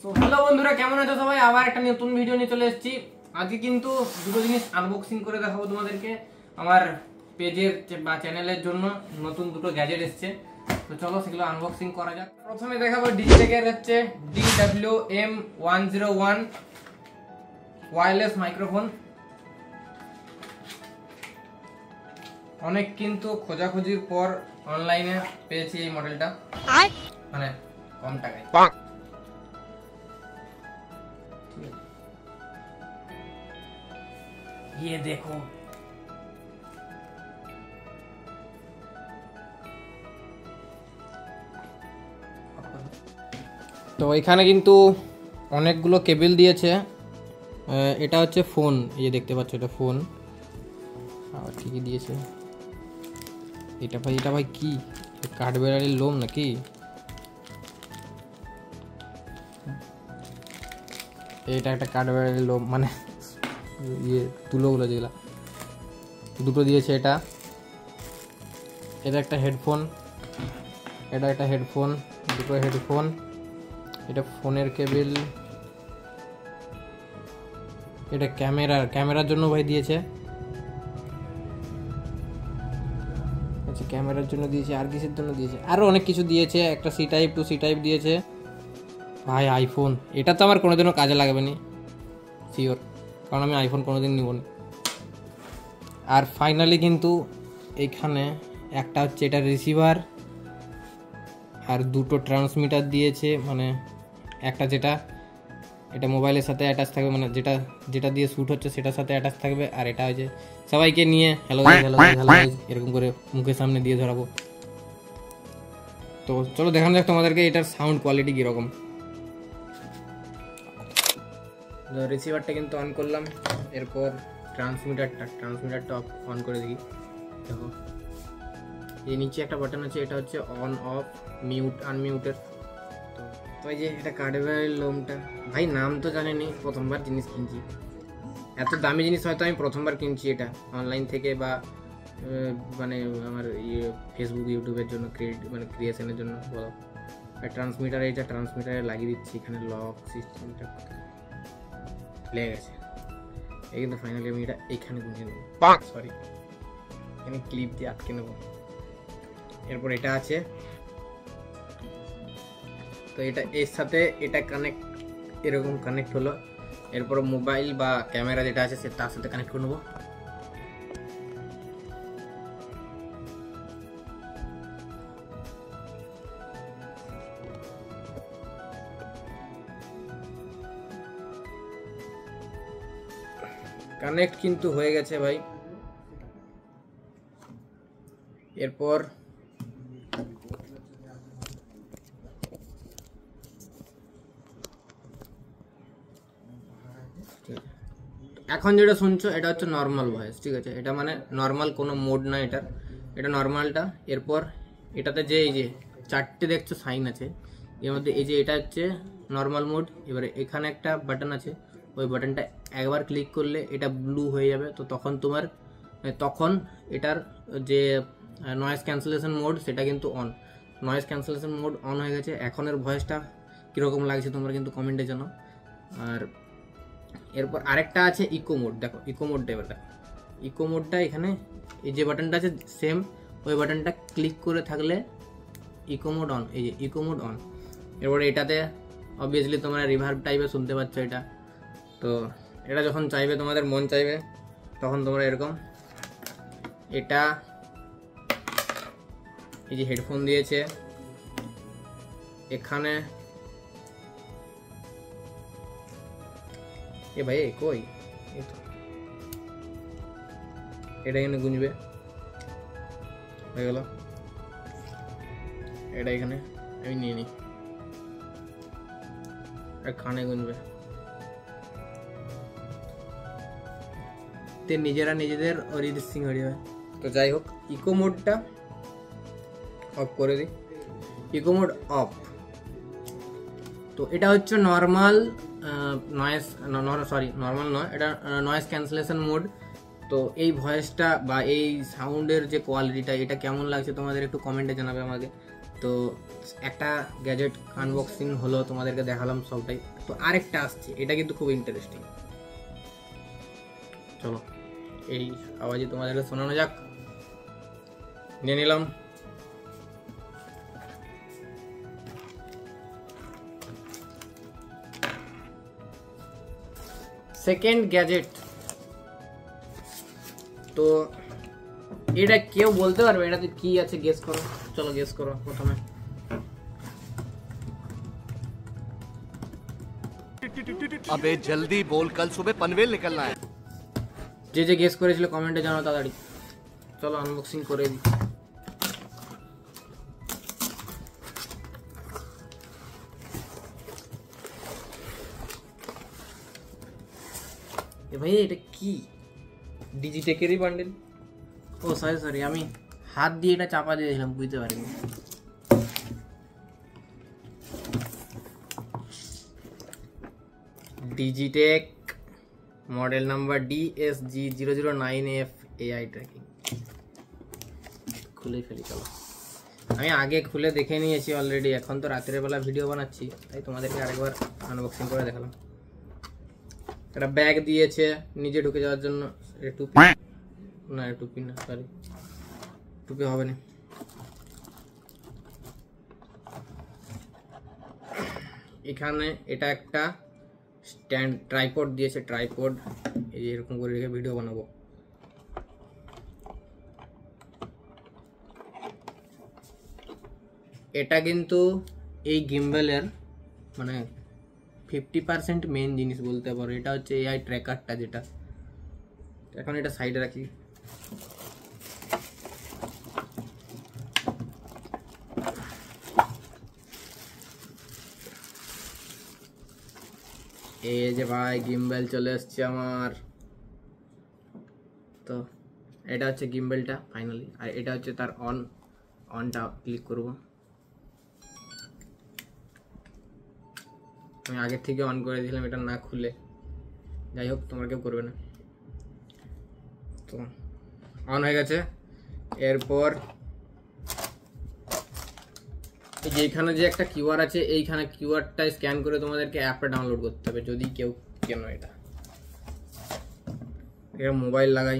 So hello বন্ধুরা, কেমন আছো সবাই? আবার একটা নতুন ভিডিও নিয়ে চলে এসেছি। আজকে কিন্তু দুটো জিনিস আনবক্সিং করে দেখাবো তোমাদেরকে। আমার পেজের বা চ্যানেলের জন্য নতুন দুটো গ্যাজেট এসেছে, তো চলো সেগুলো আনবক্সিং করা যাক। প্রথমে দেখাবো ডিজিটেকের হচ্ছে DWM101 ওয়্যারলেস মাইক্রোফোন। অনেক কিন্তু খোঁজাখুঁজির পর অনলাইনে পেয়েছি এই মডেলটা, মানে কম টাকায়। ये देखो, তো এখানে কিন্তু অনেকগুলো কেবল দিয়েছে। এটা হচ্ছে ফোন, এই দেখতে পাচ্ছ, এটা ফোন। আবার ঠিকই দিয়েছে। এটা ভাই কি কাঠবেড়ালির লোম নাকি? এটা একটা কাঠবেড়ালির লোম, মানে ইয়ে তুলোগুলো যেগুলো দুটো দিয়েছে। এটা একটা হেডফোন, এটা একটা হেডফোন, দুটো হেডফোন। এটা ফোনের কেবল, এটা ক্যামেরার জন্য ভাই দিয়েছে। আচ্ছা, ক্যামেরার জন্য দিয়েছে, আর কিসের জন্য দিয়েছে? আরো অনেক কিছু দিয়েছে। একটা C type to C type দিয়েছে। ভাই আইফোন, এটা তো আমার কোনোদিনও কাজে লাগবে না শিওর, কারণ আমি আইফোন কোনোদিন নিব না। আর ফাইনালি কিন্তু এইখানে একটা হচ্ছে এটা রিসিভার, আর দুটো ট্রান্সমিটার দিয়েছে। মানে একটা যেটা এটা মোবাইলের সাথে অ্যাটাচ থাকবে, মানে যেটা দিয়ে শ্যুট হচ্ছে সেটার সাথে অ্যাটাচ থাকবে। আর এটা হচ্ছে সবাইকে নিয়ে হ্যালো এরকম করে মুখের সামনে দিয়ে ধরাবো। তো চলো দেখানো যাক তোমাদেরকে এটার সাউন্ড কোয়ালিটি কীরকম। রিসিভারটা কিন্তু অন করলাম, এরপর ট্রান্সমিটারটা অন করে দিই। দেখো এই নিচে একটা বাটন আছে, এটা হচ্ছে অন অফ মিউট আনমিউটের। তো এই যে এটা কাঠবেড়ালির লোমটা, ভাই নাম তো জানেনি, প্রথমবার জিনিস কিনছি। এত দামি জিনিস হয়তো আমি প্রথমবার কিনছি এটা অনলাইন থেকে, বা মানে আমার ফেসবুক ইউটিউবের জন্য ক্রিয়েশনের জন্য বলো। ট্রান্সমিটার, এইটা ট্রান্সমিটারে লাগিয়ে দিচ্ছি। এখানে লক সিস্টেমটা লেগে গেছে। এই কিন্তু ফাইনালি আমি এটা এইখানে গুঁজে নেব, সরি এখানে ক্লিপ দিয়ে আটকে নেব। এরপর এটা আছে, তো এটা এর সাথে এটা এরকম কানেক্ট হলো। এরপর মোবাইল বা ক্যামেরা যেটা আছে তার সাথে কানেক্ট করে নেবো। কানেক্ট কিন্তু হয়ে গেছে ভাই। এরপর এখন যেটা শুনছো এটা হচ্ছে নর্মাল ভয়েস, ঠিক আছে? এটা মানে নর্মাল কোনো মোড না, এটা নর্মালটা। এরপর এটাতে যে এই যে চারটে দেখছো সাইন আছে, এর মধ্যে এই যে এটা হচ্ছে নর্মাল মোড। এবারে এখানে একটা বাটন আছে, ওই বাটনটা একবার ক্লিক করলে এটা ব্লু হয়ে যাবে। তো তখন এটার যে নয়েজ ক্যান্সেলেশন মোড সেটা কিন্তু on. Noise cancellation mode on হয়ে গেছে। এখনের ভয়েসটা কীরকম লাগছে তোমরা কিন্তু কমেন্টে জানাও। আর এরপর আরেকটা আছে ইকো মোড। দেখো ইকো মোডটা, এবার দেখো ইকো মোডটা এখানে এই যে বাটনটা আছে সেম, ওই বাটনটা ক্লিক করে থাকলে ইকো মোড অন। এই যে ইকো মোড অন। এরপরে এটাতে অবভিয়াসলি তোমরা রিভার্ব টাইপে শুনতে পাচ্ছ এটা। তো এটা যখন চাইবে, তোমাদের মন চাইবে, তখন তোমরা এরকম এটা এই যে হেডফোন দিয়েছে এখানে। এ ভাই কই, এটা এখানে গুঁজবে, হয়ে গেল। এটা এখানে আমি নিয়ে নিই, আর কানে গুঁজবে। নিজেরা নিজেদের অরিজিৎ সিং হয়ে যাবে। তো যাই হোক, ইকো মোডটা অফ করে দিই। Eco mode off. তো এটা হচ্ছে নর্মাল নয়েজ, নর্মাল নয়, এটা নয়েজ ক্যান্সেলেশন মোড। তো এই ভয়েসটা বা এই সাউন্ডের যে কোয়ালিটিটা, এটা কেমন লাগছে তোমাদের একটু কমেন্টে জানাবে আমাকে। তো একটা গ্যাজেট আনবক্সিং হলো, তোমাদেরকে দেখালাম সবটাই। তো আরেকটা আসছে, এটা কিন্তু খুব ইন্টারেস্টিং। চলো এই আওয়াজে তোমাদেরকে শোনানো যাক। নিয়ে নিলাম সেকেন্ড গ্যাজেট। তো এটা কেউ বলতে পারবে এটাতে কি আছে? গেস করো, চলো গেস করো প্রথমে। अबे जल्दी बोल, कल सुबह पनवेल निकलना है। যে যে গেস করেছিল কমেন্টে জানাও তাড়াতাড়ি। চলো আনবক্সিং করে দিই। এ ভাই এটা কি? ডিজিটেকেরই বান্ডেল। ও সরি সরি, আমি হাত দিয়ে এটা চাপা দিয়েছিলাম, বুঝতে পারিনি। Digitech model number DSG009F AI tracking. খুলে ফেলি চলো। আমি আগে খুলে দেখে নিয়েছি অলরেডি, এখন তো রাতের বেলা ভিডিও বানাচ্ছি, তাই তোমাদেরকে আরেকবার আনবক্সিং করে দেখালাম। একটা ব্যাগ দিয়েছে নিজে ঢুকে যাওয়ার জন্য। টুপি না, টুপি না, সরি টুপি হবে না। এখানে এটা একটা স্ট্যান্ড ট্রাইপড দিয়েছে, ট্রাইপড এই এরকম করে রেখে ভিডিও বানাবো। এটা কিন্তু এই গিম্বলের মানে 50% মেন জিনিস বলতে পারো। এটা হচ্ছে এআই ট্র্যাকারটা, যেটা এখন এটা সাইডে রাখি। এই যে ভাই গিম্বল চলে এসছে আমার। তো এটা হচ্ছে গিম্বলটা ফাইনালি, আর এটা হচ্ছে তার অনটা ক্লিক করব। আমি আগে থেকে অন করে দিলাম এটা না খুলে, যাই হোক তোমরা কেউ করবে না। তো অন হয়ে গেছে। এরপর এই যে এখানে যে একটা কিউআর আছে, এইখানে কিউআরটা স্ক্যান করে তোমাদেরকে অ্যাপটা ডাউনলোড করতে হবে, যদি কেউ কেন এটা মোবাইল লাগাই।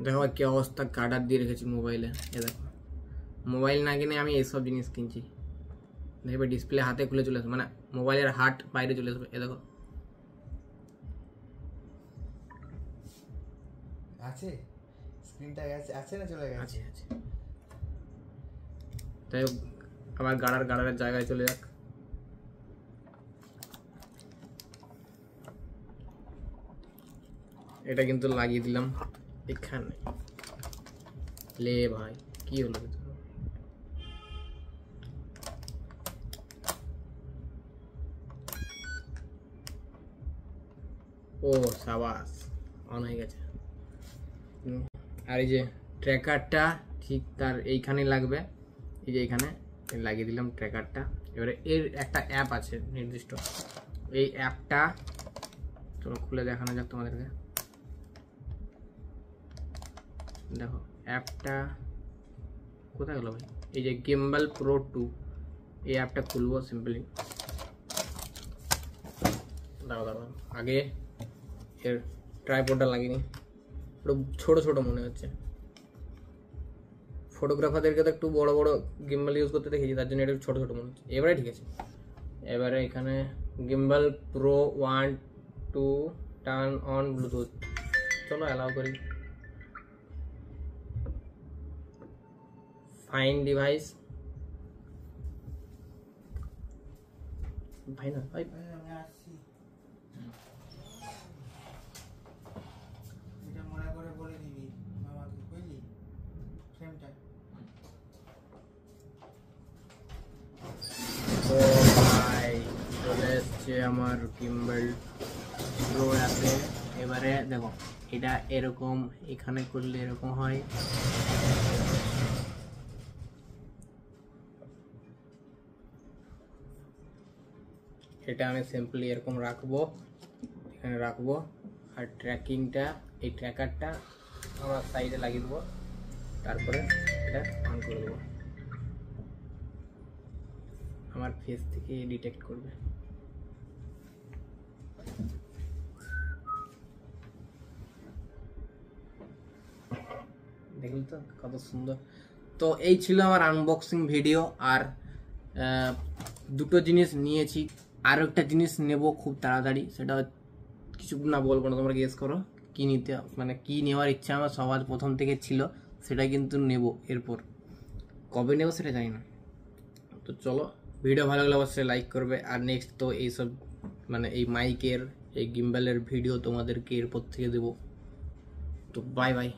দেখো কি অবস্থা, গার্ডার দিয়ে রেখেছি মোবাইলে। এ দেখো, মোবাইল না কিনে আমি এইসব জিনিস কিনছি। দেখবে ডিসপ্লে হাতে খুলে চলে আসবে, মানে মোবাইলের হাট বাইরে চলে আসবে। এ দেখো আছে, স্ক্রিনটা আছে না চলে গেছে? আছে আছে। তাই আবার গাড়ারের জায়গায় চলে যাক। এটা কিন্তু লাগিয়ে দিলাম এখানে। লে ভাই কি হলো? ও সাবাস, অন হয়ে গেছে। আর এই যে ট্র্যাকারটা ঠিক তার এইখানে লাগবে, এই যে এইখানে লাগিয়ে দিলাম ট্র্যাকারটা। এবারে এর একটা অ্যাপ আছে নির্দিষ্ট, এই অ্যাপটা চলো খুলে দেখানো যাক তোমাদেরকে। দেখো অ্যাপটা কোথায় গেল ভাই? এই যে গিম্বল প্রো 2, এই অ্যাপটা খুলবো সিম্পলি। দাঁড়াও আগে এর ট্রাইপডটা লাগিনি, ছোট ছোট মনে হচ্ছে। ফটোগ্রাফারদেরকে তো একটু বড় বড় গিম্বল ইউজ করতে দেখেছি, তার জন্য এটা ছোট ছোট মনে হচ্ছে। এবারে ঠিক আছে। এবারে এখানে gimbal pro 1 2 turn on Bluetooth, চলো অ্যালাউ করি। ফাইন ডিভাইস, ভাই না ভাই আমি আসছি, এটা মনে করে বলে দিবি আমাকে, বুঝলি? ফ্রেমটা ও ভাই চলে এসছে আমার গিম্বল প্রো অ্যাপে। এবারে দেখো এটা এরকম, এখানে করলে এরকম হয়। এটা আমি সিম্পলি এরকম রাখবো, এখানে রাখবো, আর ট্র্যাকিংটা এই ট্র্যাকারটা আমার সাইডে লাগিয়ে দেবো, তারপরে এটা অন করে দেবো। আমার ফেস থেকে ডিটেক্ট করবে। দেখলি তো কত সুন্দর। তো এই ছিল আমার আনবক্সিং ভিডিও। আর দুটো জিনিস নিয়েছি, আরও একটা জিনিস নেব খুব তাড়াতাড়ি, সেটা কিছু না বলবো না, তোমরা গেস করো কি নিতে, মানে কি নেওয়ার ইচ্ছা আমার সবার প্রথম থেকে ছিল, সেটা কিন্তু নেব। এরপর কবে নেব সেটা জানি না। তো চলো, ভিডিও ভালো লাগলে অবশ্যই লাইক করবে। আর নেক্সট তো এইসব মানে এই মাইকের এই গিম্বলের ভিডিও তোমাদেরকে এরপর থেকে দেবো। তো বাই বাই।